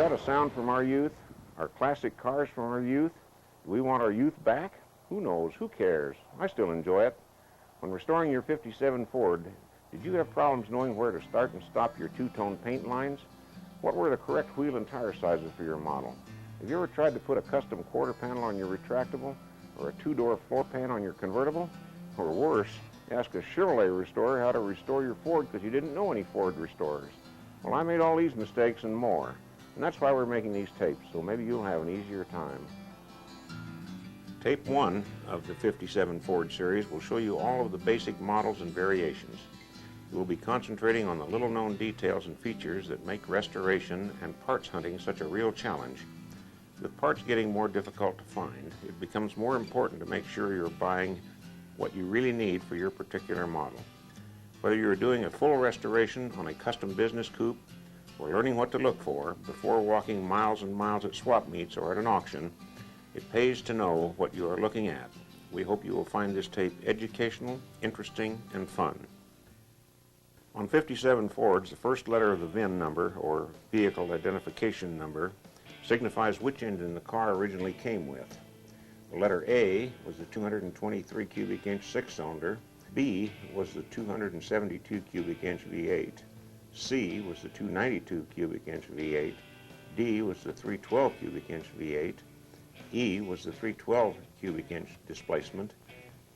that a sound from our youth? Our classic cars from our youth? Do we want our youth back? Who knows? Who cares? I still enjoy it. When restoring your 57 Ford, did you have problems knowing where to start and stop your two-tone paint lines? What were the correct wheel and tire sizes for your model? Have you ever tried to put a custom quarter panel on your retractable, or a two-door floor pan on your convertible? Or worse, ask a Chevrolet restorer how to restore your Ford because you didn't know any Ford restorers. Well, I made all these mistakes and more, and that's why we're making these tapes, so maybe you'll have an easier time. Tape 1 of the 57 Ford series will show you all of the basic models and variations. We'll be concentrating on the little-known details and features that make restoration and parts hunting such a real challenge. With parts getting more difficult to find, it becomes more important to make sure you're buying what you really need for your particular model. Whether you're doing a full restoration on a custom business coupe or learning what to look for before walking miles and miles at swap meets or at an auction, it pays to know what you are looking at. We hope you will find this tape educational, interesting, and fun. On 57 Fords, the first letter of the VIN number, or vehicle identification number, signifies which engine the car originally came with. The letter A was the 223 cubic inch six-cylinder, B was the 272 cubic inch V8, C was the 292 cubic inch V8, D was the 312 cubic inch V8, E was the 312 cubic inch displacement,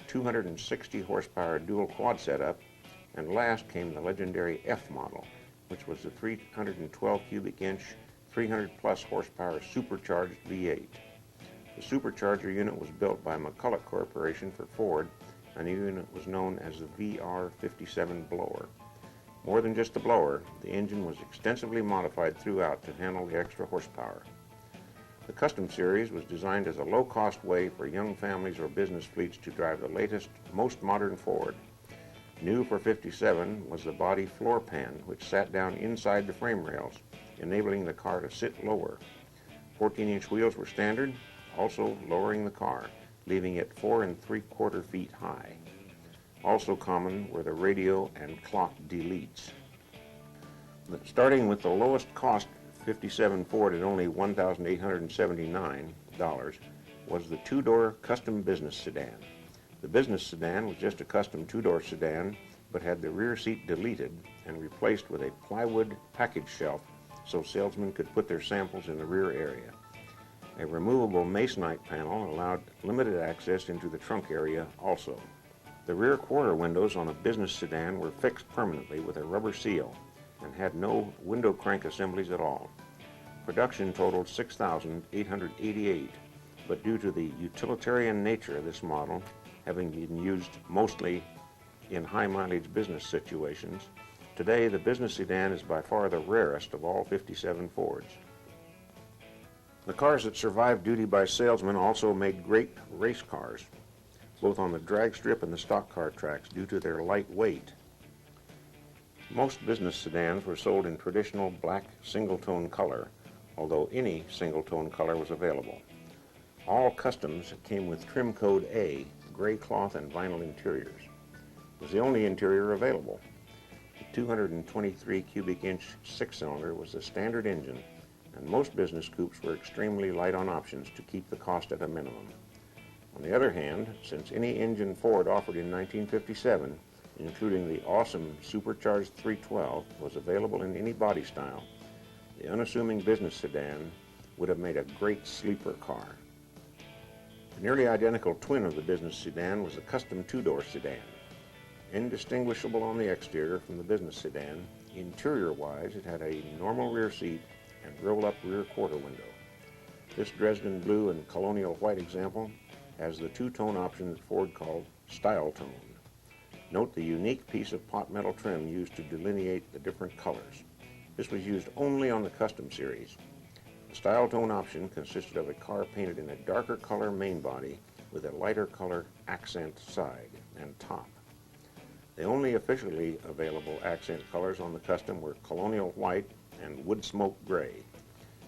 260 horsepower dual quad setup, and last came the legendary F model, which was the 312 cubic inch, 300 plus horsepower supercharged V8. The supercharger unit was built by McCulloch Corporation for Ford, and the unit was known as the VR57 blower. More than just a blower, the engine was extensively modified throughout to handle the extra horsepower. The Custom Series was designed as a low-cost way for young families or business fleets to drive the latest, most modern Ford. New for 57 was the body floor pan, which sat down inside the frame rails, enabling the car to sit lower. 14-inch wheels were standard, also lowering the car, leaving it 4 3/4 feet high. Also common were the radio and clock deletes. Starting with the lowest cost 57 Ford at only $1,879 was the two-door custom business sedan. The business sedan was just a custom two-door sedan, but had the rear seat deleted and replaced with a plywood package shelf so salesmen could put their samples in the rear area. A removable masonite panel allowed limited access into the trunk area also. The rear quarter windows on a business sedan were fixed permanently with a rubber seal and had no window crank assemblies at all. Production totaled 6,888, but due to the utilitarian nature of this model, having been used mostly in high-mileage business situations, today the business sedan is by far the rarest of all 57 Fords. The cars that survived duty by salesmen also made great race cars, both on the drag strip and the stock car tracks due to their light weight. Most business sedans were sold in traditional black single-tone color, although any single-tone color was available. All customs came with trim code A, gray cloth and vinyl interiors. It was the only interior available. The 223 cubic inch six-cylinder was the standard engine, and most business coupes were extremely light on options to keep the cost at a minimum. On the other hand, since any engine Ford offered in 1957, including the awesome supercharged 312, was available in any body style, the unassuming business sedan would have made a great sleeper car. The nearly identical twin of the business sedan was the custom two-door sedan. Indistinguishable on the exterior from the business sedan, interior-wise it had a normal rear seat and roll-up rear quarter window. This Dresden blue and colonial white example has the two-tone option that Ford called Style Tone. Note the unique piece of pot metal trim used to delineate the different colors. This was used only on the Custom Series. The Style Tone option consisted of a car painted in a darker color main body with a lighter color accent side and top. The only officially available accent colors on the Custom were colonial white and wood smoke gray.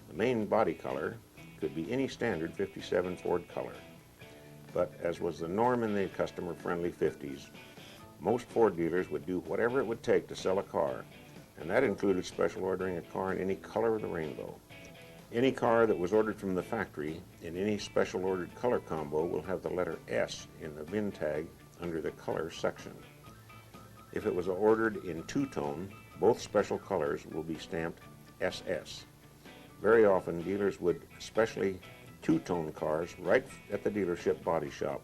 The main body color could be any standard 57 Ford color. But as was the norm in the customer-friendly 50s, most Ford dealers would do whatever it would take to sell a car, and that included special ordering a car in any color of the rainbow. Any car that was ordered from the factory in any special ordered color combo will have the letter S in the VIN tag under the color section. If it was ordered in two-tone, both special colors will be stamped SS. Very often, dealers would specially two-tone cars right at the dealership body shop,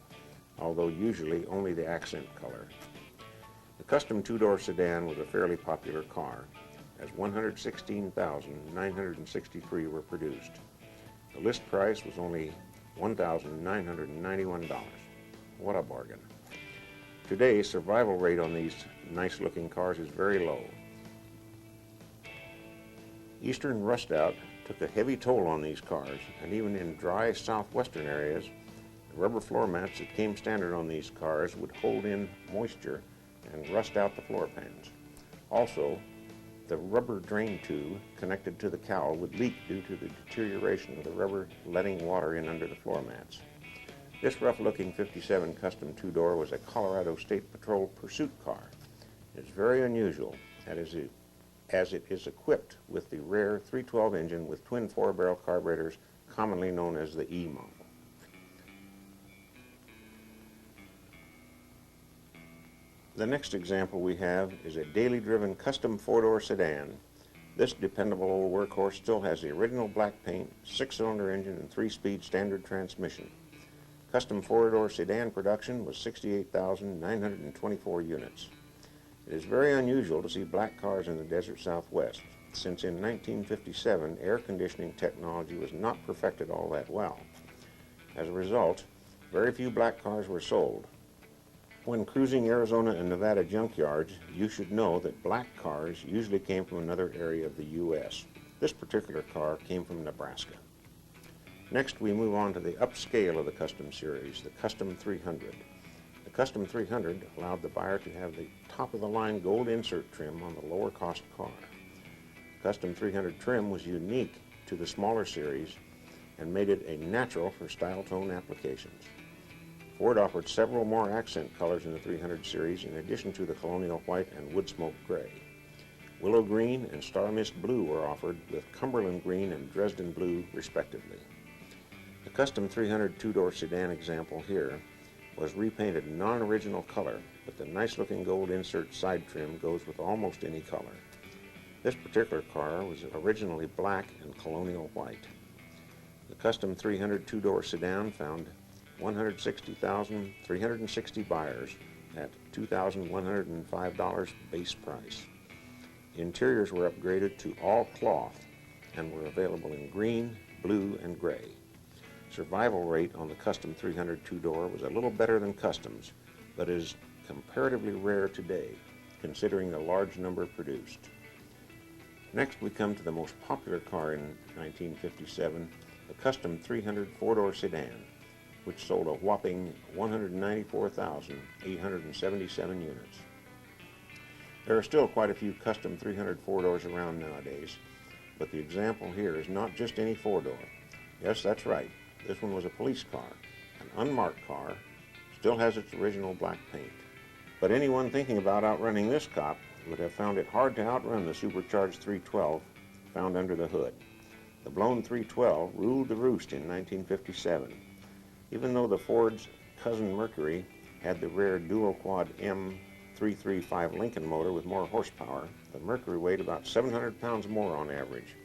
although usually only the accent color. The custom two-door sedan was a fairly popular car, as 116,963 were produced. The list price was only $1,991. What a bargain. Today, survival rate on these nice-looking cars is very low. Eastern rust out took a heavy toll on these cars, and even in dry southwestern areas, the rubber floor mats that came standard on these cars would hold in moisture and rust out the floor pans. Also, the rubber drain tube connected to the cowl would leak due to the deterioration of the rubber letting water in under the floor mats. This rough-looking 57 Custom two-door was a Colorado State Patrol pursuit car. It's very unusual, as it is equipped with the rare 312 engine with twin four-barrel carburetors, commonly known as the E model. The next example we have is a daily driven custom four-door sedan. This dependable old workhorse still has the original black paint, six-cylinder engine, and three-speed standard transmission. Custom four-door sedan production was 68,924 units. It is very unusual to see black cars in the desert Southwest, since in 1957 air conditioning technology was not perfected all that well. As a result, very few black cars were sold. When cruising Arizona and Nevada junkyards, you should know that black cars usually came from another area of the U.S. This particular car came from Nebraska. Next, we move on to the upscale of the Custom series, the Custom 300. The Custom 300 allowed the buyer to have the top-of-the-line gold insert trim on the lower-cost car. Custom 300 trim was unique to the smaller series and made it a natural for style tone applications. Ford offered several more accent colors in the 300 series in addition to the Colonial White and Woodsmoke Gray. Willow Green and Star Mist Blue were offered, with Cumberland Green and Dresden Blue respectively. The Custom 300 two-door sedan example here was repainted non-original color, but the nice-looking gold insert side trim goes with almost any color. This particular car was originally black and Colonial White. The Custom 300 two-door sedan found 160,360 buyers at $2,105 base price. The interiors were upgraded to all cloth and were available in green, blue, and gray. Survival rate on the Custom 300 two-door was a little better than Customs, but is comparatively rare today, considering the large number produced. Next, we come to the most popular car in 1957, the Custom 300 four-door sedan, which sold a whopping 194,877 units. There are still quite a few Custom 300 four-doors around nowadays, but the example here is not just any four-door. Yes, that's right. This one was a police car, an unmarked car, still has its original black paint. But anyone thinking about outrunning this cop would have found it hard to outrun the supercharged 312 found under the hood. The blown 312 ruled the roost in 1957. Even though the Ford's cousin Mercury had the rare dual-quad M335 Lincoln motor with more horsepower, the Mercury weighed about 700 pounds more on average.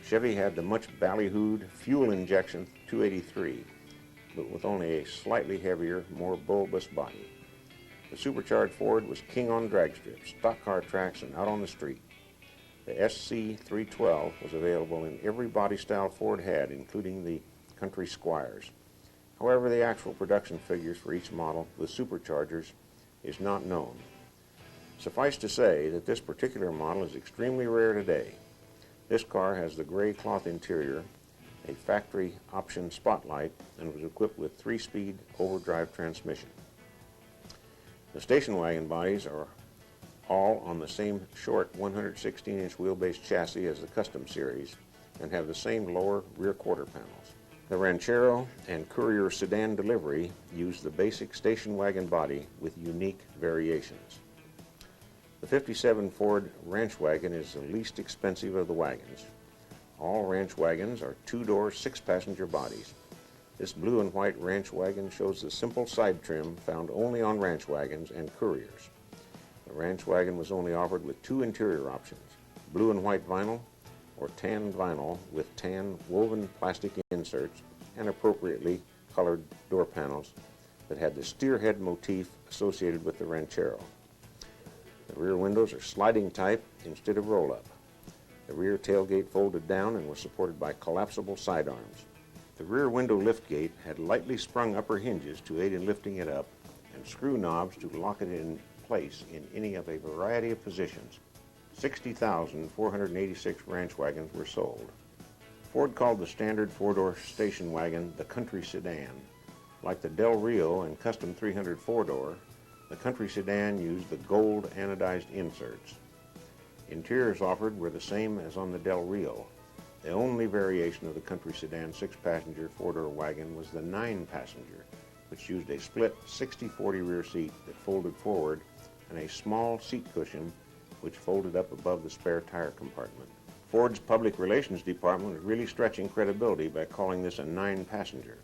Chevy had the much ballyhooed fuel injection 283, but with only a slightly heavier, more bulbous body. The supercharged Ford was king on drag strips, stock car tracks, and out on the street. The SC312 was available in every body style Ford had, including the Country Squires. However, the actual production figures for each model with superchargers is not known. Suffice to say that this particular model is extremely rare today. This car has the gray cloth interior, a factory option spotlight, and was equipped with 3-speed overdrive transmission. The station wagon bodies are all on the same short 116-inch wheelbase chassis as the Custom series and have the same lower rear quarter panels. The Ranchero and Courier sedan delivery use the basic station wagon body with unique variations. The 57 Ford Ranch wagon is the least expensive of the wagons. All ranch wagons are two-door, six-passenger bodies. This blue and white ranch wagon shows the simple side trim found only on ranch wagons and couriers. The ranch wagon was only offered with two interior options, blue and white vinyl or tan vinyl with tan woven plastic inserts and appropriately colored door panels that had the steer head motif associated with the Ranchero. The rear windows are sliding type instead of roll-up. The rear tailgate folded down and was supported by collapsible sidearms. The rear window liftgate had lightly sprung upper hinges to aid in lifting it up and screw knobs to lock it in place in any of a variety of positions. 60,486 ranch wagons were sold. Ford called the standard four-door station wagon the Country Sedan. Like the Del Rio and Custom 300 four-door, the Country Sedan used the gold anodized inserts. Interiors offered were the same as on the Del Rio. The only variation of the Country Sedan six-passenger four-door wagon was the nine-passenger, which used a split 60-40 rear seat that folded forward and a small seat cushion which folded up above the spare tire compartment. Ford's public relations department was really stretching credibility by calling this a nine-passenger,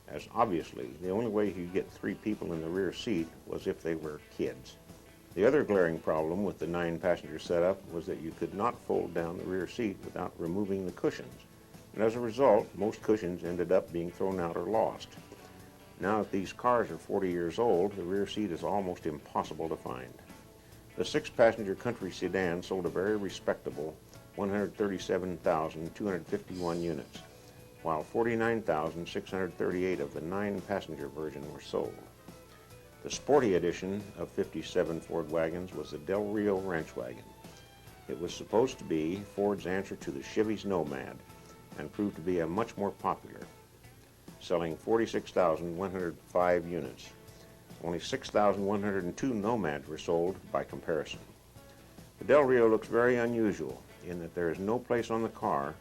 as obviously the only way you could get three people in the rear seat was if they were kids. The other glaring problem with the nine-passenger setup was that you could not fold down the rear seat without removing the cushions, and as a result, most cushions ended up being thrown out or lost. Now that these cars are 40 years old, the rear seat is almost impossible to find. The six-passenger Country Sedan sold a very respectable 137,251 units, while 49,638 of the nine-passenger version were sold. The sporty edition of 57 Ford wagons was the Del Rio Ranch Wagon. It was supposed to be Ford's answer to the Chevy's Nomad and proved to be a much more popular, selling 46,105 units. Only 6,102 Nomads were sold by comparison. The Del Rio looks very unusual in that there is no place on the car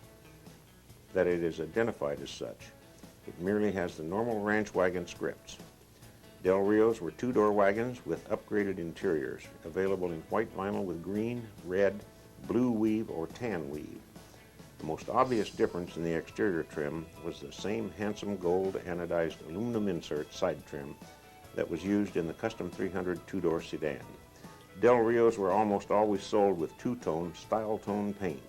that it is identified as such. It merely has the normal ranch wagon scripts. Del Rios were two-door wagons with upgraded interiors, available in white vinyl with green, red, blue weave, or tan weave. The most obvious difference in the exterior trim was the same handsome gold anodized aluminum insert side trim that was used in the Custom 300 two-door sedan. Del Rios were almost always sold with two-tone style tone paint.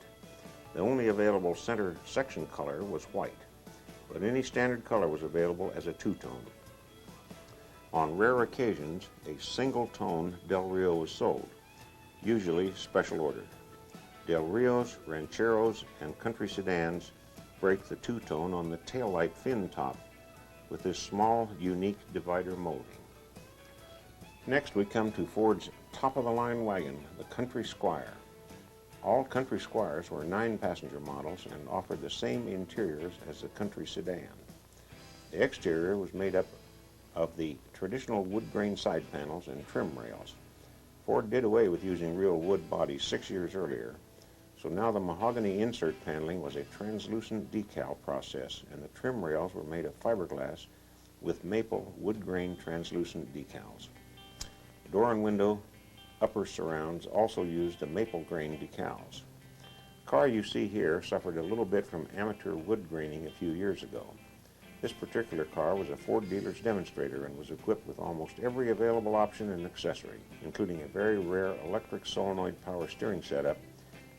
The only available center section color was white, but any standard color was available as a two-tone. On rare occasions, a single-tone Del Rio was sold, usually special ordered. Del Rios, Rancheros, and Country Sedans break the two-tone on the taillight fin top with this small, unique divider molding. Next, we come to Ford's top-of-the-line wagon, the Country Squire. All Country Squires were nine-passenger models and offered the same interiors as the Country Sedan. The exterior was made up of the traditional wood grain side panels and trim rails. Ford did away with using real wood bodies 6 years earlier, so now the mahogany insert paneling was a translucent decal process, and the trim rails were made of fiberglass with maple wood grain translucent decals. The door and window upper surrounds also used the maple grain decals. The car you see here suffered a little bit from amateur wood graining a few years ago. This particular car was a Ford dealer's demonstrator and was equipped with almost every available option and accessory, including a very rare electric solenoid power steering setup,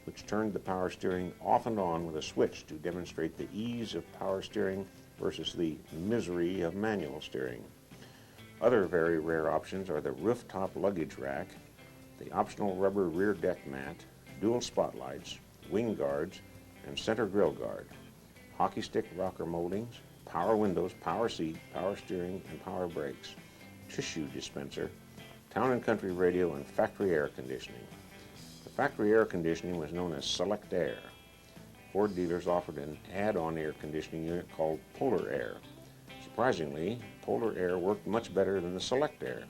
which turned the power steering off and on with a switch to demonstrate the ease of power steering versus the misery of manual steering. Other very rare options are the rooftop luggage rack, the optional rubber rear deck mat, dual spotlights, wing guards, and center grill guard, hockey stick rocker moldings, power windows, power seat, power steering, and power brakes, tissue dispenser, town and country radio, and factory air conditioning. The factory air conditioning was known as Select Air. Ford dealers offered an add-on air conditioning unit called Polar Air. Surprisingly, Polar Air worked much better than the Select Air.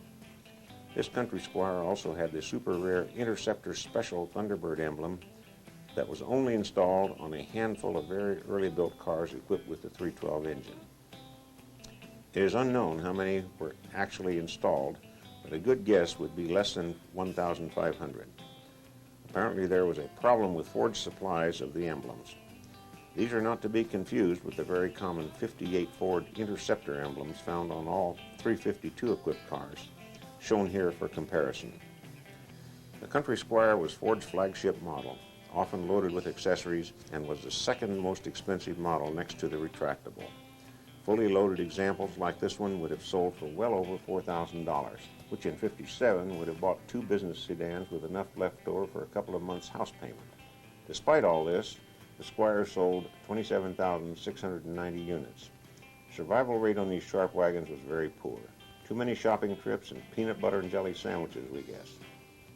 This Country Squire also had the super rare Interceptor Special Thunderbird emblem that was only installed on a handful of very early built cars equipped with the 312 engine. It is unknown how many were actually installed, but a good guess would be less than 1,500. Apparently there was a problem with Ford's supplies of the emblems. These are not to be confused with the very common 58 Ford Interceptor emblems found on all 352 equipped cars, shown here for comparison. The Country Squire was Ford's flagship model, often loaded with accessories, and was the second most expensive model next to the retractable. Fully loaded examples like this one would have sold for well over $4,000, which in '57 would have bought 2 business sedans with enough left over for a couple of months' house payment. Despite all this, the Squire sold 27,690 units. Survival rate on these sharp wagons was very poor. Too many shopping trips and peanut butter and jelly sandwiches, we guess.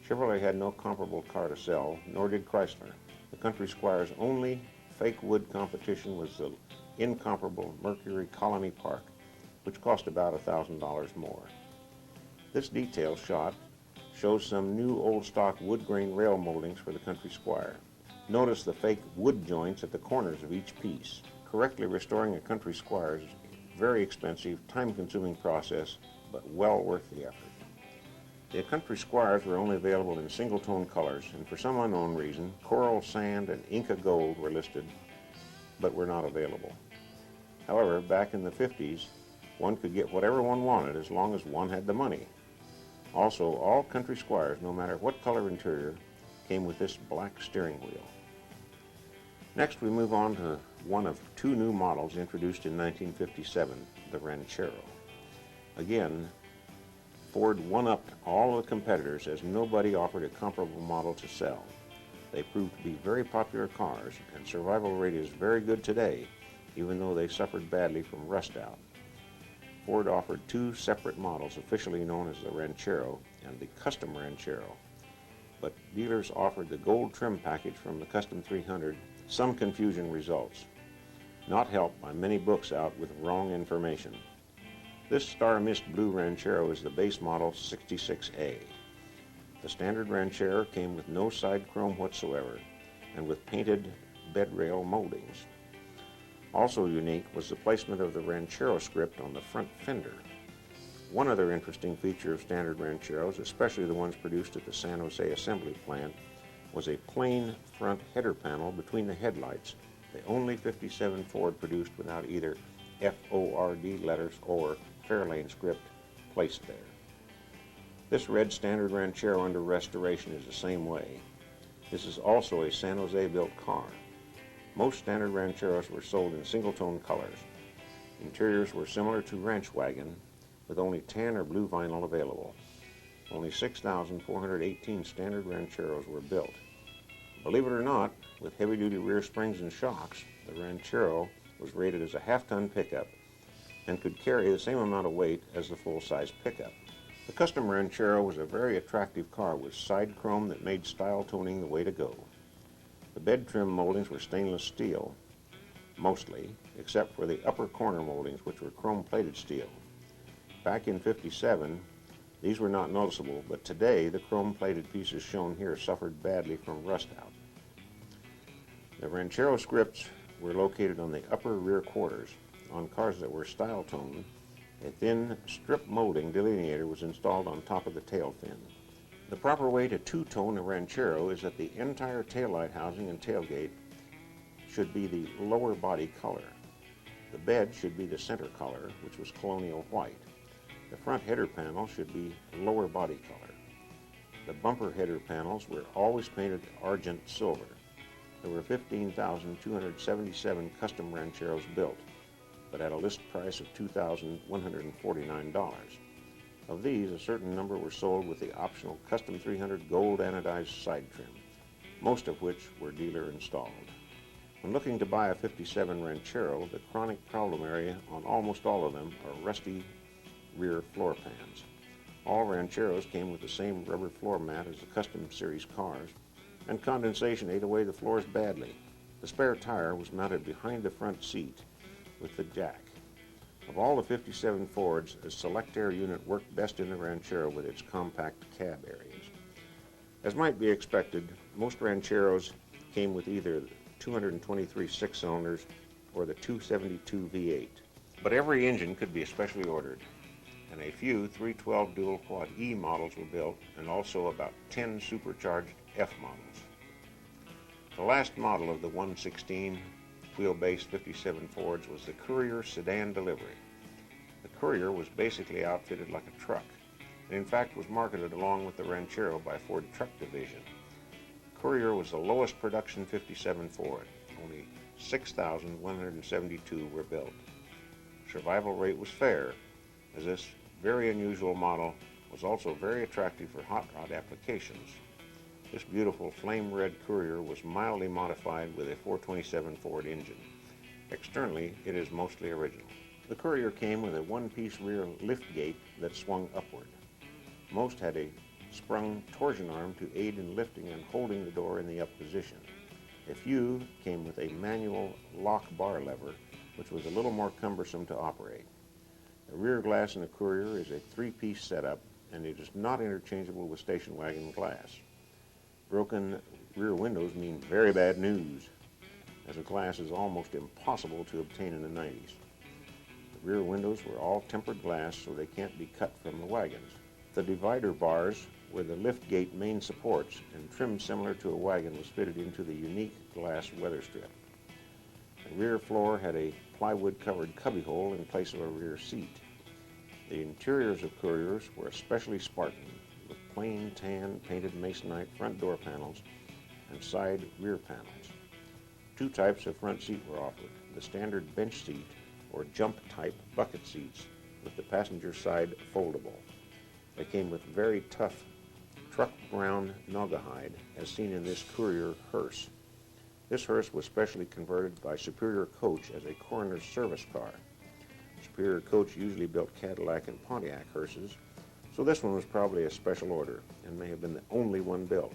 Chevrolet had no comparable car to sell, nor did Chrysler. The Country Squire's only fake wood competition was the incomparable Mercury Colony Park, which cost about $1,000 more. This detail shot shows some new old stock wood grain rail moldings for the Country Squire. Notice the fake wood joints at the corners of each piece. Correctly restoring a Country Squire is a very expensive, time-consuming process, but well worth the effort. The Country Squires were only available in single-tone colors, and for some unknown reason, coral sand and Inca gold were listed, but were not available. However, back in the 50s, one could get whatever one wanted as long as one had the money. Also, all Country Squires, no matter what color interior, came with this black steering wheel. Next, we move on to one of 2 new models introduced in 1957, the Ranchero. Again, Ford one-upped all the competitors as nobody offered a comparable model to sell. They proved to be very popular cars, and survival rate is very good today, even though they suffered badly from rust out. Ford offered 2 separate models officially known as the Ranchero and the Custom Ranchero, but dealers offered the gold trim package from the Custom 300. Some confusion results, not helped by many books out with wrong information. This Star Mist Blue Ranchero is the base model 66A. The standard Ranchero came with no side chrome whatsoever and with painted bed rail moldings. Also unique was the placement of the Ranchero script on the front fender. One other interesting feature of standard Rancheros, especially the ones produced at the San Jose assembly plant, was a plain front header panel between the headlights, the only '57 Ford produced without either FORD letters or Fairlane script placed there. This red standard Ranchero under restoration is the same way. This is also a San Jose built car. Most standard Rancheros were sold in single-tone colors. Interiors were similar to ranch wagon, with only tan or blue vinyl available. Only 6,418 standard Rancheros were built. Believe it or not, with heavy-duty rear springs and shocks, the Ranchero was rated as a half-ton pickup and could carry the same amount of weight as the full-size pickup. The Custom Ranchero was a very attractive car with side chrome that made style toning the way to go. The bed trim moldings were stainless steel, mostly, except for the upper corner moldings, which were chrome-plated steel. Back in '57, these were not noticeable, but today the chrome-plated pieces shown here suffered badly from rust out. The Ranchero scripts were located on the upper rear quarters. On cars that were style toned, a thin strip molding delineator was installed on top of the tail fin. The proper way to two-tone a Ranchero is that the entire taillight housing and tailgate should be the lower body color. The bed should be the center color, which was colonial white. The front header panel should be lower body color. The bumper header panels were always painted argent silver. There were 15,277 custom Rancheros built, but at a list price of $2,149. Of these, a certain number were sold with the optional Custom 300 gold anodized side trim, most of which were dealer installed. When looking to buy a '57 Ranchero, the chronic problem area on almost all of them are rusty rear floor pans. All Rancheros came with the same rubber floor mat as the Custom Series cars, and condensation ate away the floors badly. The spare tire was mounted behind the front seat with the jack. Of all the '57 Fords, the Select Air unit worked best in the Ranchero with its compact cab areas. As might be expected, most Rancheros came with either 223 six-cylinders or the 272 V8. But every engine could be specially ordered, and a few 312 dual quad E models were built, and also about 10 supercharged F models. The last model of the 116 wheelbase 57 Fords was the Courier sedan delivery. The Courier was basically outfitted like a truck, and in fact was marketed along with the Ranchero by Ford Truck Division. Courier was the lowest production 57 Ford. Only 6,172 were built. Survival rate was fair, as this very unusual model was also very attractive for hot rod applications. This beautiful flame red Courier was mildly modified with a 427 Ford engine. Externally, it is mostly original. The Courier came with a one-piece rear lift gate that swung upward. Most had a sprung torsion arm to aid in lifting and holding the door in the up position. A few came with a manual lock bar lever, which was a little more cumbersome to operate. The rear glass in the Courier is a three-piece setup, and it is not interchangeable with station wagon glass. Broken rear windows mean very bad news, as the glass is almost impossible to obtain in the 90s. The rear windows were all tempered glass, so they can't be cut from the wagons. The divider bars were the lift gate main supports, and trim similar to a wagon was fitted into the unique glass weather strip. The rear floor had a plywood-covered cubbyhole in place of a rear seat. The interiors of Couriers were especially Spartan, with plain tan painted masonite front door panels and side rear panels. Two types of front seat were offered: the standard bench seat or jump type bucket seats with the passenger side foldable. They came with very tough truck brown naugahyde, as seen in this Courier hearse. This hearse was specially converted by Superior Coach as a coroner's service car. Superior Coach usually built Cadillac and Pontiac hearses, so this one was probably a special order and may have been the only one built,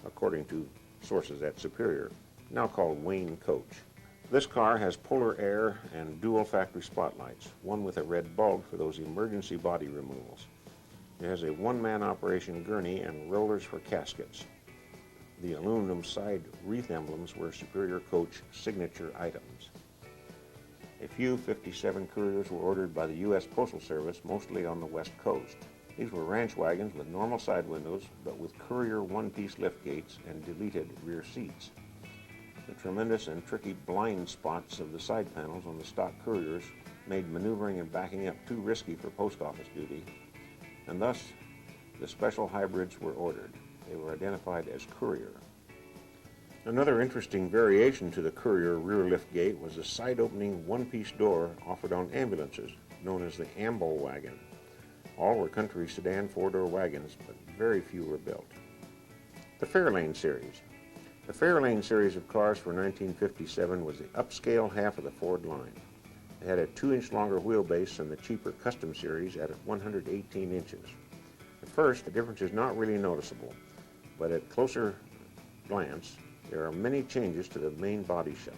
according to sources at Superior, now called Wayne Coach. This car has polar air and dual factory spotlights, one with a red bulb for those emergency body removals. It has a one-man operation gurney and rollers for caskets. The aluminum side wreath emblems were Superior Coach signature items. A few 57 Couriers were ordered by the U.S. Postal Service, mostly on the West Coast. These were ranch wagons with normal side windows, but with Courier one-piece lift gates and deleted rear seats. The tremendous and tricky blind spots of the side panels on the stock Couriers made maneuvering and backing up too risky for post office duty, and thus the special hybrids were ordered. They were identified as Courier. Another interesting variation to the Courier rear lift gate was a side-opening one-piece door offered on ambulances, known as the Ambo wagon. All were country sedan four-door wagons, but very few were built. The Fairlane series. The Fairlane series of cars for 1957 was the upscale half of the Ford line. It had a 2-inch longer wheelbase than the cheaper Custom series at 118 inches. At first, the difference is not really noticeable, but at closer glance, there are many changes to the main body shell.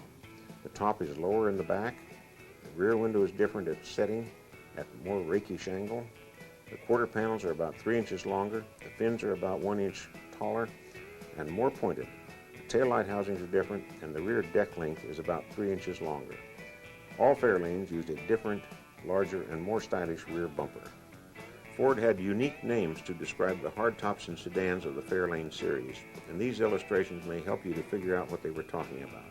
The top is lower in the back, the rear window is different at setting, at more rakish angle. The quarter panels are about 3 inches longer, the fins are about 1 inch taller and more pointed. The taillight housings are different, and the rear deck length is about 3 inches longer. All Fairlanes used a different, larger, and more stylish rear bumper. Ford had unique names to describe the hardtops and sedans of the Fairlane series, and these illustrations may help you to figure out what they were talking about.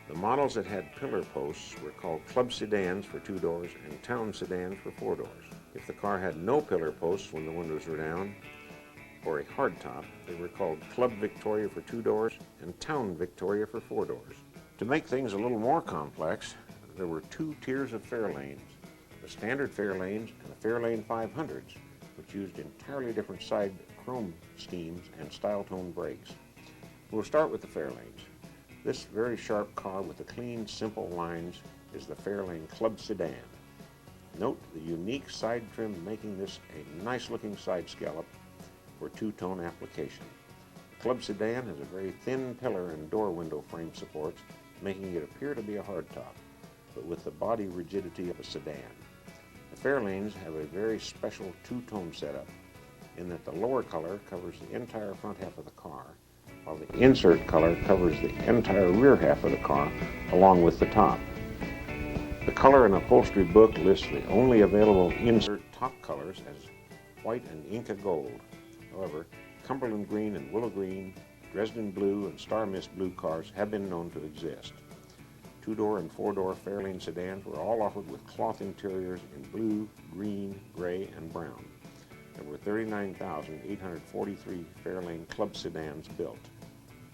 The models that had pillar posts were called club sedans for 2 doors and town sedans for 4 doors. If the car had no pillar posts when the windows were down, or a hardtop, they were called Club Victoria for 2 doors and Town Victoria for 4 doors. To make things a little more complex, there were 2 tiers of Fairlanes: the standard Fairlanes and the Fairlane 500s, which used entirely different side chrome schemes and style tone brakes. We'll start with the Fairlanes. This very sharp car with the clean, simple lines is the Fairlane Club Sedan. Note the unique side trim making this a nice-looking side scallop for two-tone application. The Club Sedan has a very thin pillar and door window frame supports, making it appear to be a hardtop, but with the body rigidity of a sedan. The Fairlanes have a very special two-tone setup in that the lower color covers the entire front half of the car, while the insert color covers the entire rear half of the car, along with the top. The Color and Upholstery book lists the only available insert top colors as white and Inca gold. However, Cumberland green and willow green, Dresden blue, and Star Mist blue cars have been known to exist. Two-door and four-door Fairlane sedans were all offered with cloth interiors in blue, green, gray, and brown. There were 39,843 Fairlane Club sedans built.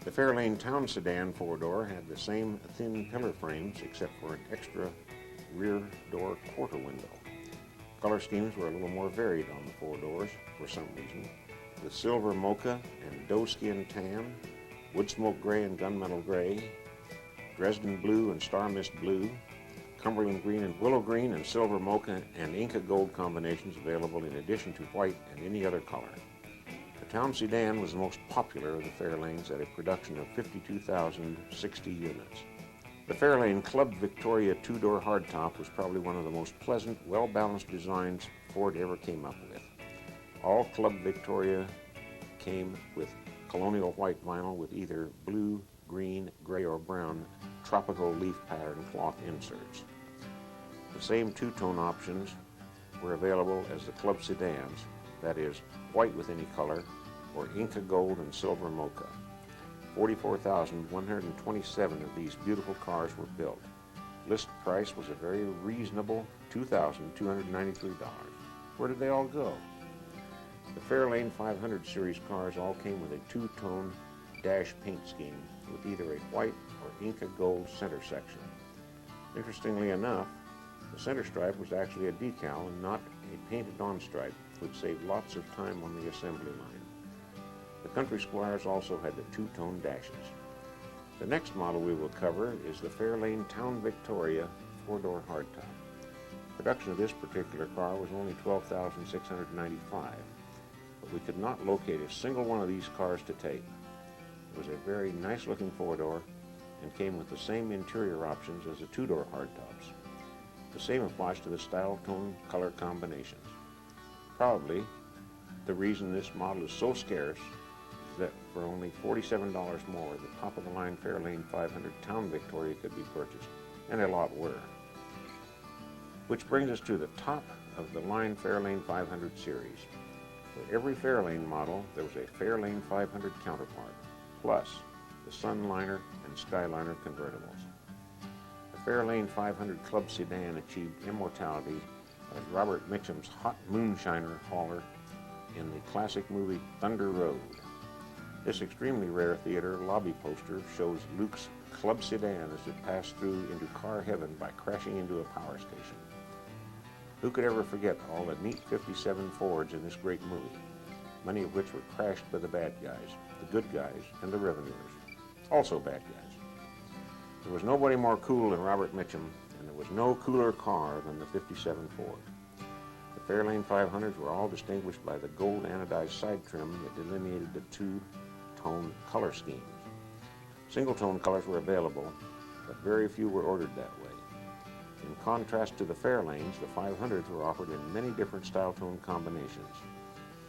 The Fairlane Town Sedan four-door had the same thin pillar frames except for an extra rear door quarter window. Color schemes were a little more varied on the four doors for some reason. The silver mocha and doeskin tan, wood smoke gray and gunmetal gray, Dresden blue and star mist blue, Cumberland green and willow green, and silver mocha and Inca gold combinations available in addition to white and any other color. The Town Sedan was the most popular of the Fairlanes at a production of 52,060 units. The Fairlane Club Victoria two-door hardtop was probably one of the most pleasant, well-balanced designs Ford ever came up with. All Club Victoria came with colonial white vinyl with either blue, green, gray, or brown tropical leaf pattern cloth inserts. The same two-tone options were available as the Club sedans, that is, white with any color, or Inca gold and silver mocha. 44,127 of these beautiful cars were built. List price was a very reasonable $2,293. Where did they all go? The Fairlane 500 series cars all came with a two-tone dash paint scheme with either a white or Inca gold center section. Interestingly enough, the center stripe was actually a decal and not a painted-on stripe, which saved lots of time on the assembly line. The Country Squires also had the two-tone dashes. The next model we will cover is the Fairlane Town Victoria four-door hardtop. Production of this particular car was only 12,695, but we could not locate a single one of these cars to take. It was a very nice-looking four-door and came with the same interior options as the two-door hardtops. The same applies to the style, tone, color combinations. Probably the reason this model is so scarce is that for only $47 more, the top-of-the-line Fairlane 500 Town Victoria could be purchased, and a lot were. Which brings us to the top of the line Fairlane 500 series. For every Fairlane model, there was a Fairlane 500 counterpart, plus the Sunliner and Skyliner convertibles. The Fairlane 500 Club Sedan achieved immortality as Robert Mitchum's hot moonshiner hauler in the classic movie Thunder Road. This extremely rare theater lobby poster shows Luke's Club Sedan as it passed through into car heaven by crashing into a power station. Who could ever forget all the neat 57 Fords in this great movie, many of which were crashed by the bad guys, the good guys, and the revenuers, also bad guys. There was nobody more cool than Robert Mitchum, and there was no cooler car than the 57 Ford. The Fairlane 500s were all distinguished by the gold anodized side trim that delineated the two-tone color schemes. Single-tone colors were available, but very few were ordered that way. In contrast to the Fairlanes, the 500s were offered in many different style tone combinations.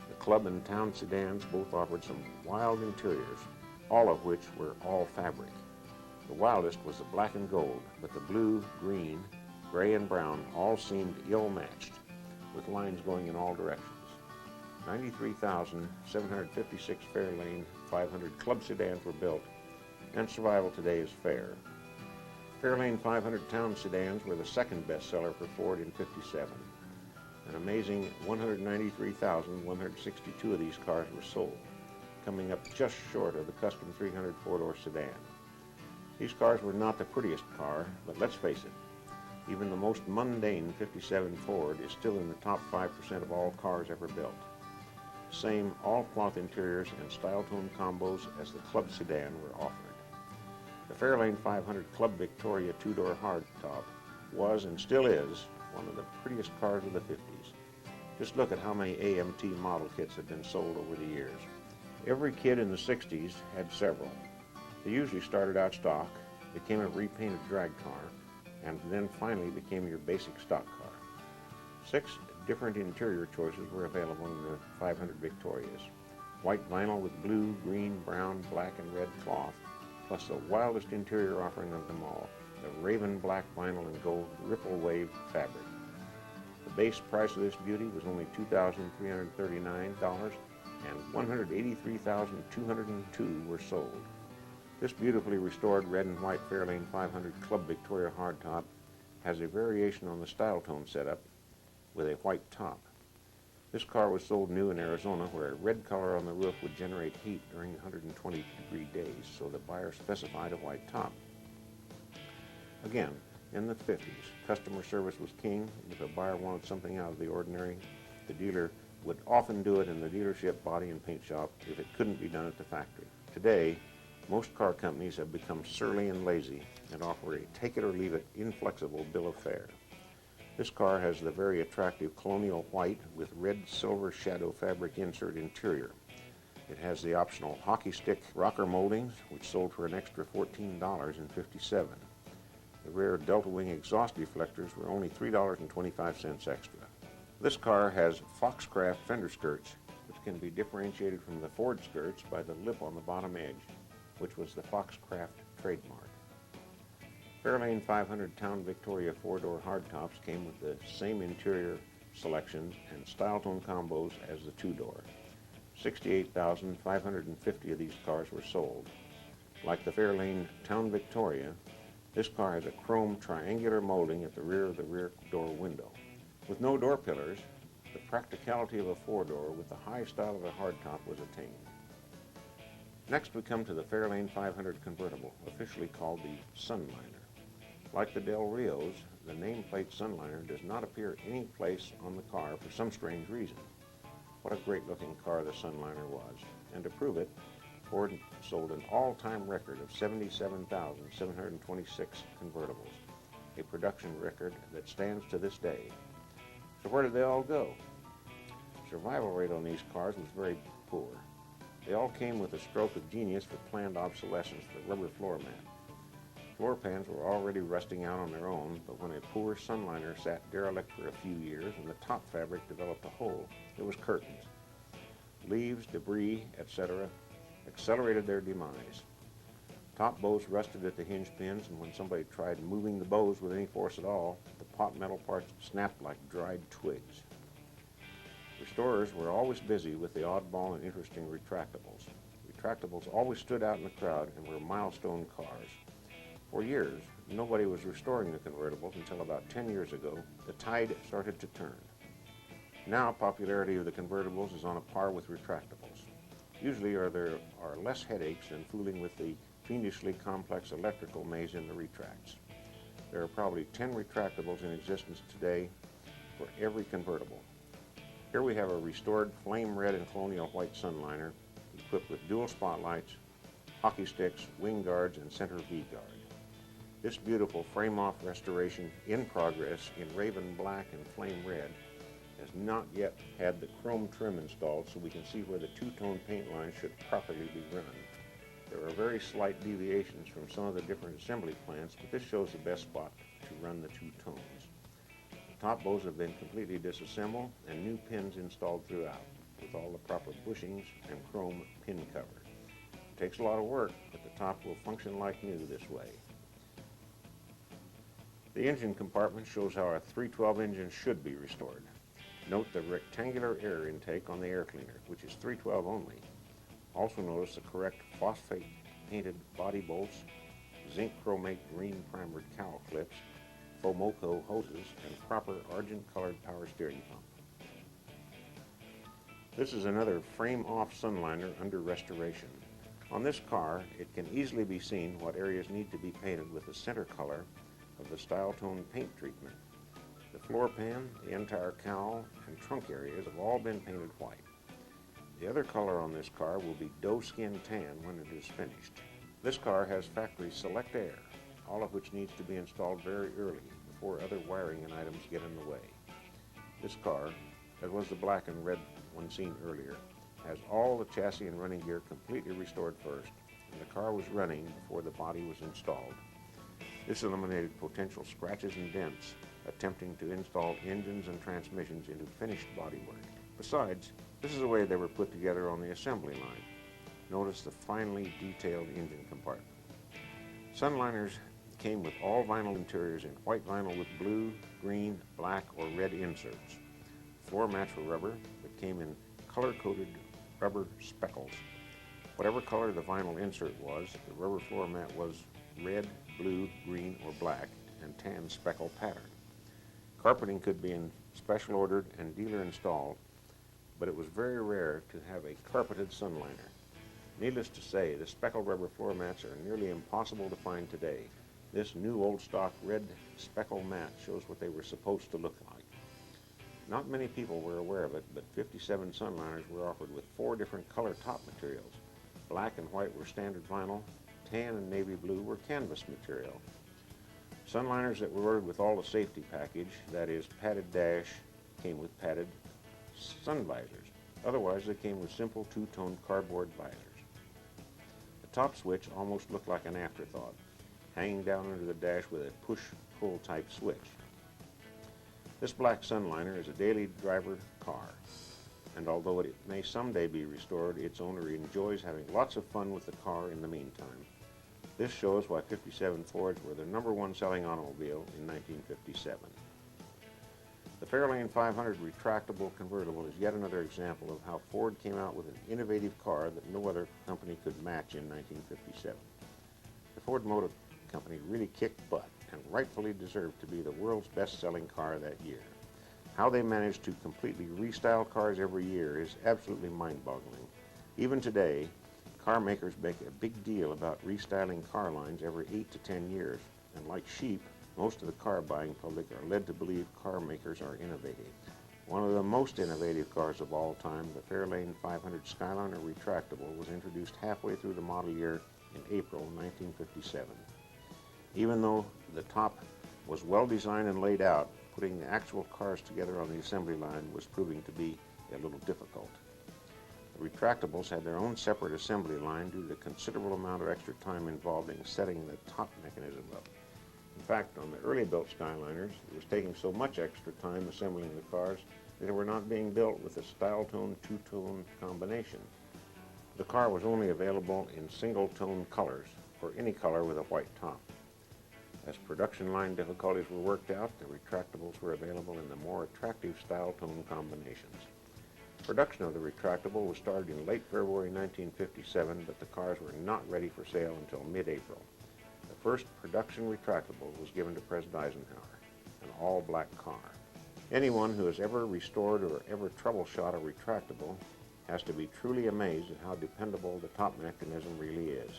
The Club and Town sedans both offered some wild interiors, all of which were all fabric. The wildest was the black and gold, but the blue, green, gray, and brown all seemed ill-matched, with lines going in all directions. 93,756 Fairlane 500 Club sedans were built, and survival today is fair. Fairlane 500 Town sedans were the second bestseller for Ford in '57. An amazing 193,162 of these cars were sold, coming up just short of the custom 300 four-door sedan. These cars were not the prettiest car, but let's face it, even the most mundane '57 Ford is still in the top 5% of all cars ever built. Same all-cloth interiors and style tone combos as the Club sedan were offered. The Fairlane 500 Club Victoria two-door hardtop was and still is one of the prettiest cars of the '50s. Just look at how many AMT model kits have been sold over the years. Every kid in the '60s had several. They usually started out stock, became a repainted drag car, and then finally became your basic stock car. 6 different interior choices were available in the 500 Victorias. White vinyl with blue, green, brown, black, and red cloth, plus the wildest interior offering of them all, the raven black vinyl and gold ripple wave fabric. The base price of this beauty was only $2,339, and 183,202 were sold. This beautifully restored red and white Fairlane 500 Club Victoria hardtop has a variation on the style tone setup with a white top. This car was sold new in Arizona, where a red color on the roof would generate heat during 120-degree days, so the buyer specified a white top. Again, in the 50s, customer service was king. If a buyer wanted something out of the ordinary, the dealer would often do it in the dealership body and paint shop if it couldn't be done at the factory. Today, most car companies have become surly and lazy and offer a take-it-or-leave-it inflexible bill of fare. This car has the very attractive colonial white with red silver shadow fabric insert interior. It has the optional hockey stick rocker moldings, which sold for an extra $14.57. The rear Delta Wing exhaust deflectors were only $3.25 extra. This car has Foxcraft fender skirts, which can be differentiated from the Ford skirts by the lip on the bottom edge, which was the Foxcraft trademark. Fairlane 500 Town Victoria four-door hardtops came with the same interior selections and style tone combos as the two-door. 68,550 of these cars were sold. Like the Fairlane Town Victoria, this car has a chrome triangular molding at the rear of the rear door window. With no door pillars, the practicality of a four-door with the high style of a hardtop was attained. Next we come to the Fairlane 500 convertible, officially called the Sunliner. Like the Del Rios, the nameplate Sunliner does not appear any place on the car for some strange reason. What a great looking car the Sunliner was. And to prove it, Ford sold an all-time record of 77,726 convertibles, a production record that stands to this day. So where did they all go? Survival rate on these cars was very poor. They all came with a stroke of genius for planned obsolescence, the rubber floor mat. Floor pans were already rusting out on their own, but when a poor Sunliner sat derelict for a few years and the top fabric developed a hole, it was curtains. Leaves, debris, etc. accelerated their demise. Top bows rusted at the hinge pins, and when somebody tried moving the bows with any force at all, the pot metal parts snapped like dried twigs. Restorers were always busy with the oddball and interesting retractables. Retractables always stood out in the crowd and were milestone cars. For years, nobody was restoring the convertibles until about 10 years ago, the tide started to turn. Now, popularity of the convertibles is on a par with retractables. Usually there are less headaches than fooling with the fiendishly complex electrical maze in the retracts. There are probably 10 retractables in existence today for every convertible. Here we have a restored flame red and colonial white Sunliner equipped with dual spotlights, hockey sticks, wing guards, and center V-guard. This beautiful frame-off restoration in progress in Raven Black and Flame Red has not yet had the chrome trim installed, so we can see where the two-tone paint line should properly be run. There are very slight deviations from some of the different assembly plans, but this shows the best spot to run the two tones. The top bows have been completely disassembled and new pins installed throughout, with all the proper bushings and chrome pin cover. It takes a lot of work, but the top will function like new this way. The engine compartment shows how a 312 engine should be restored. Note the rectangular air intake on the air cleaner, which is 312 only. Also notice the correct phosphate painted body bolts, zinc chromate green primered cowl clips, Fomoco hoses, and proper argent colored power steering pump. This is another frame-off Sunliner under restoration. On this car, it can easily be seen what areas need to be painted with the center color of the style tone paint treatment. The floor pan, the entire cowl, and trunk areas have all been painted white. The other color on this car will be doe skin tan when it is finished. This car has factory select air, all of which needs to be installed very early before other wiring and items get in the way. This car, as was the black and red one seen earlier, has all the chassis and running gear completely restored first, and the car was running before the body was installed. This eliminated potential scratches and dents attempting to install engines and transmissions into finished bodywork. Besides, this is the way they were put together on the assembly line. Notice the finely detailed engine compartment. Sunliners came with all vinyl interiors in white vinyl with blue, green, black, or red inserts. Floor mats were rubber, but came in color-coded rubber speckles. Whatever color the vinyl insert was, the rubber floor mat was red, blue, green, or black, and tan speckle pattern. Carpeting could be special ordered and dealer installed, but it was very rare to have a carpeted sunliner. Needless to say, the speckled rubber floor mats are nearly impossible to find today. This new old stock red speckle mat shows what they were supposed to look like. Not many people were aware of it, but 57 sunliners were offered with 4 different color top materials. Black and white were standard vinyl, tan and navy blue were canvas material. Sunliners that were ordered with all the safety package, that is padded dash, came with padded sun visors. Otherwise, they came with simple two-tone cardboard visors. The top switch almost looked like an afterthought, hanging down under the dash with a push-pull type switch. This black sunliner is a daily driver car, and although it may someday be restored, its owner enjoys having lots of fun with the car in the meantime. This shows why 57 Fords were the #1 selling automobile in 1957. The Fairlane 500 retractable convertible is yet another example of how Ford came out with an innovative car that no other company could match in 1957. The Ford Motor Company really kicked butt and rightfully deserved to be the world's best-selling car that year. How they managed to completely restyle cars every year is absolutely mind-boggling. Even today, car makers make a big deal about restyling car lines every 8 to 10 years, and like sheep, most of the car-buying public are led to believe car makers are innovative. One of the most innovative cars of all time, the Fairlane 500 Skyliner retractable, was introduced halfway through the model year in April 1957. Even though the top was well designed and laid out, putting the actual cars together on the assembly line was proving to be a little difficult. The retractables had their own separate assembly line due to the considerable amount of extra time involved in setting the top mechanism up. In fact, on the early built Skyliners, it was taking so much extra time assembling the cars that they were not being built with a style tone two-tone combination. The car was only available in single tone colors, or any color with a white top. As production line difficulties were worked out, the retractables were available in the more attractive style tone combinations. Production of the retractable was started in late February 1957, but the cars were not ready for sale until mid-April. The first production retractable was given to President Eisenhower, an all-black car. Anyone who has ever restored or ever troubleshot a retractable has to be truly amazed at how dependable the top mechanism really is.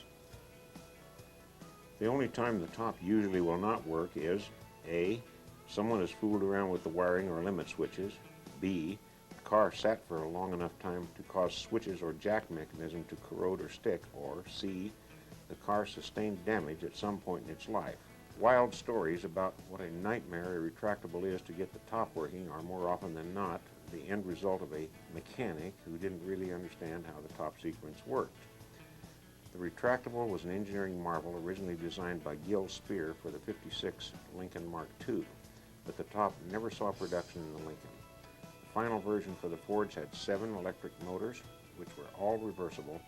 The only time the top usually will not work is A. Someone has fooled around with the wiring or limit switches. B. The car sat for a long enough time to cause switches or jack mechanism to corrode or stick. Or C. The car sustained damage at some point in its life. Wild stories about what a nightmare a retractable is to get the top working are more often than not the end result of a mechanic who didn't really understand how the top sequence worked. The retractable was an engineering marvel originally designed by Gil Spear for the '56 Lincoln Mark II, but the top never saw production in the Lincoln. The final version for the Fords had 7 electric motors, which were all reversible,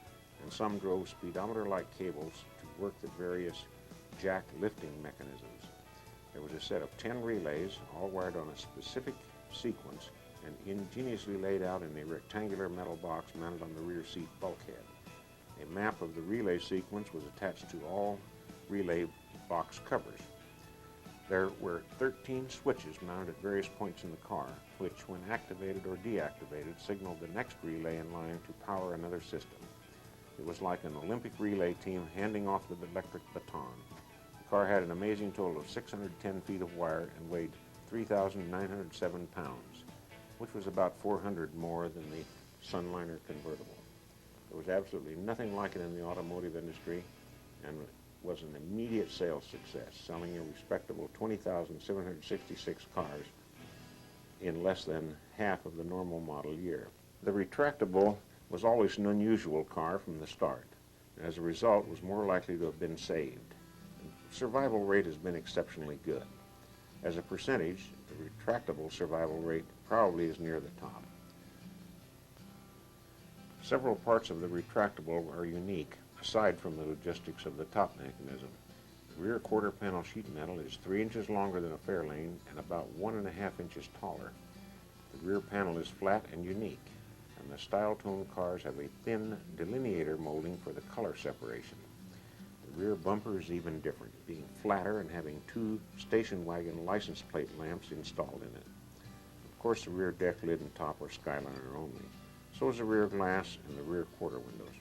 and some drove speedometer-like cables to work the various jack lifting mechanisms. There was a set of 10 relays, all wired on a specific sequence and ingeniously laid out in a rectangular metal box mounted on the rear seat bulkhead. A map of the relay sequence was attached to all relay box covers. There were 13 switches mounted at various points in the car, which, when activated or deactivated, signaled the next relay in line to power another system. It was like an Olympic relay team handing off the electric baton. The car had an amazing total of 610 feet of wire and weighed 3,907 pounds, which was about 400 more than the Sunliner convertible. There was absolutely nothing like it in the automotive industry, and was an immediate sales success, selling a respectable 20,766 cars in less than half of the normal model year. The retractable was always an unusual car from the start, and as a result was more likely to have been saved. The survival rate has been exceptionally good. As a percentage, the retractable survival rate probably is near the top. Several parts of the retractable are unique, aside from the logistics of the top mechanism. The rear quarter panel sheet metal is 3 inches longer than a Fairlane and about 1.5 inches taller. The rear panel is flat and unique. and the style tone cars have a thin delineator molding for the color separation. The rear bumper is even different, being flatter and having two station wagon license plate lamps installed in it. Of course, the rear deck lid and top are Skyliner only. So is the rear glass and the rear quarter windows.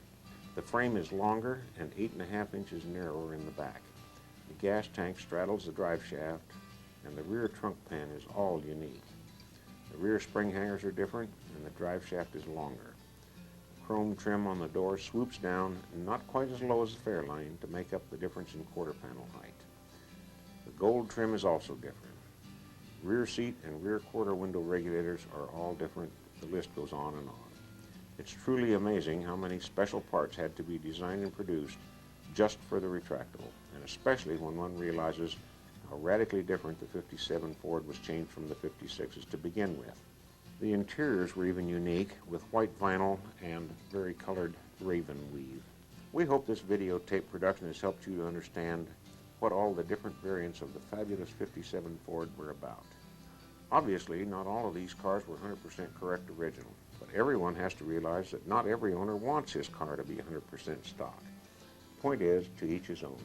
The frame is longer and 8.5 inches narrower in the back. The gas tank straddles the drive shaft, and the rear trunk pan is all unique. The rear spring hangers are different, and the drive shaft is longer. Chrome trim on the door swoops down, not quite as low as the Fairlane, to make up the difference in quarter panel height. The gold trim is also different. Rear seat and rear quarter window regulators are all different. The list goes on and on. It's truly amazing how many special parts had to be designed and produced just for the retractable, and especially when one realizes how radically different the 57 Ford was changed from the 56s to begin with. The interiors were even unique, with white vinyl and very colored raven weave. We hope this videotape production has helped you to understand what all the different variants of the fabulous 57 Ford were about. Obviously, not all of these cars were 100% correct original, but everyone has to realize that not every owner wants his car to be 100% stock. Point is, to each his own.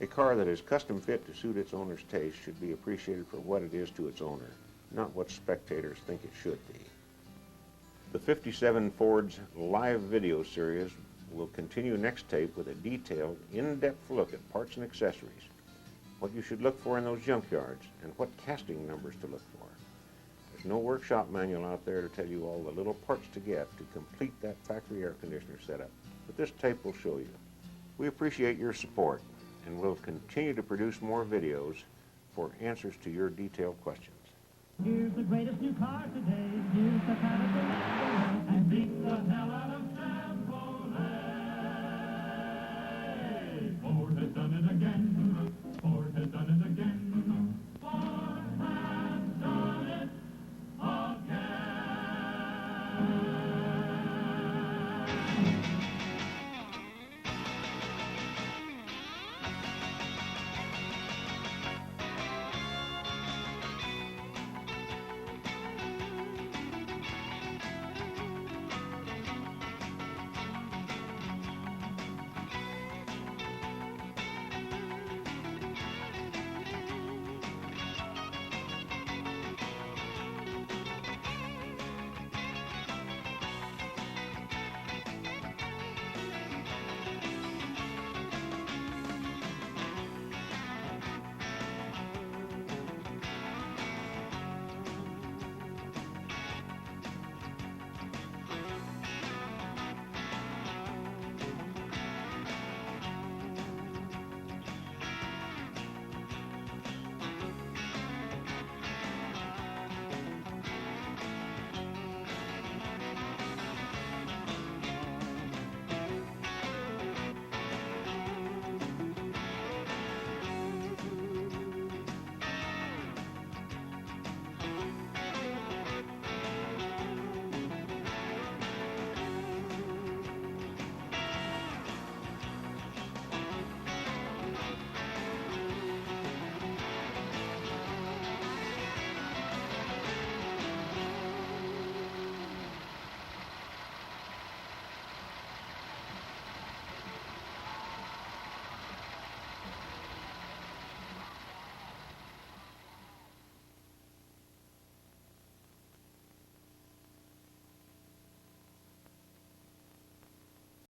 A car that is custom fit to suit its owner's taste should be appreciated for what it is to its owner, not what spectators think it should be. The 57 Ford's live video series will continue next tape with a detailed, in-depth look at parts and accessories, what you should look for in those junkyards, and what casting numbers to look for. There's no workshop manual out there to tell you all the little parts to get to complete that factory air conditioner setup, but this tape will show you. We appreciate your support, and we'll continue to produce more videos for answers to your detailed questions. Here's the greatest new car today. Here's the kind of thing and beat the hell out of